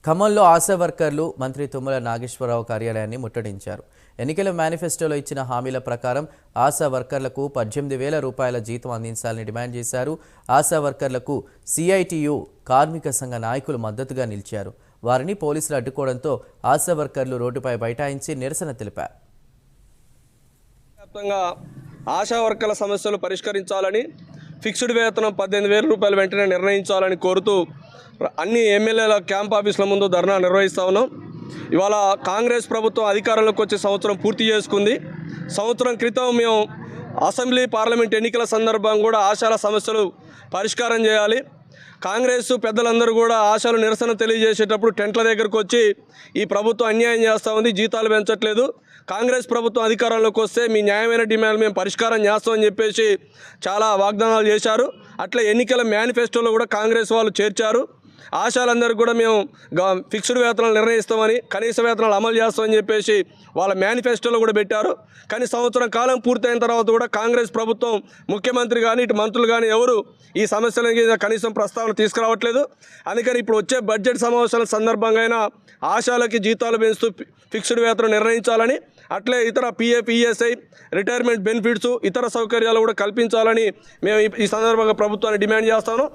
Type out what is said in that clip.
ఖమ్మంలో ఆశా వర్కర్లు మంత్రి తుమ్మల నాగేశ్వరరావు కార్యాలయాన్ని ముట్టడించారు. ఎన్నికల మేనిఫెస్టోలో ఇచ్చిన హామీల ప్రకారం ఆశా వర్కర్లకు 18,000 రూపాయల జీతం అందించాలని డిమాండ్ చేశారు. ఆశా వర్కర్లకు సిఐటియు కార్మిక సంఘ నాయకులు మద్దతుగా నిలిచారు. వారిని పోలీసులు అడ్డుకోవడంతో ఆశా వర్కర్లు రోడ్డుపై బైఠాయించి నిరసన తెలిపారు. ఆశా వర్కర్ల సమస్యలు పరిష్కరించాలని, ఫిక్స్డ్ వేతనం 18,000 రూపాయలు వెంటనే నిర్ణయించాలని కోరుతూ అన్ని ఎమ్మెల్యేల క్యాంప్ ఆఫీసుల ముందు ధర్నా నిర్వహిస్తా ఉన్నాం. ఇవాళ కాంగ్రెస్ ప్రభుత్వం అధికారంలోకి వచ్చే సంవత్సరం పూర్తి చేసుకుంది. సంవత్సరం క్రితం మేము అసెంబ్లీ పార్లమెంట్ ఎన్నికల సందర్భంగా కూడా ఆశాల సమస్యలు పరిష్కారం చేయాలి, కాంగ్రెస్ పెద్దలందరూ కూడా ఆశాలు నిరసన తెలియజేసేటప్పుడు టెంట్ల దగ్గరకు వచ్చి ఈ ప్రభుత్వం అన్యాయం చేస్తూ ఉంది, జీతాలు పెంచట్లేదు, కాంగ్రెస్ ప్రభుత్వం అధికారంలోకి వస్తే మీ న్యాయమైన డిమాండ్లు మేము పరిష్కారం చేస్తామని చెప్పేసి చాలా వాగ్దానాలు చేశారు. అట్లా ఎన్నికల మేనిఫెస్టోలో కూడా కాంగ్రెస్ వాళ్ళు చేర్చారు. ఆశాలందరికీ కూడా మేము ఫిక్స్డ్ వేతనాలు నిర్ణయిస్తామని, కనీస వేతనాలు అమలు చేస్తామని చెప్పేసి వాళ్ళ మేనిఫెస్టోలో కూడా పెట్టారు. కానీ సంవత్సరం కాలం పూర్తయిన తర్వాత కూడా కాంగ్రెస్ ప్రభుత్వం ముఖ్యమంత్రి కానీ ఇటు మంత్రులు కానీ ఎవరు ఈ సమస్యల మీద కనీసం ప్రస్తావన తీసుకురావట్లేదు. అందుకని ఇప్పుడు వచ్చే బడ్జెట్ సమావేశాల సందర్భంగా అయినా ఆశాలకి జీతాలు పెంచుతూ ఫిక్స్డ్ వేతనం నిర్ణయించాలని, అట్లే ఇతర పిఎఫ్, ఈఎస్ఐ, రిటైర్మెంట్ బెనిఫిట్స్, ఇతర సౌకర్యాలు కూడా కల్పించాలని మేము ఈ సందర్భంగా ప్రభుత్వాన్ని డిమాండ్ చేస్తాను.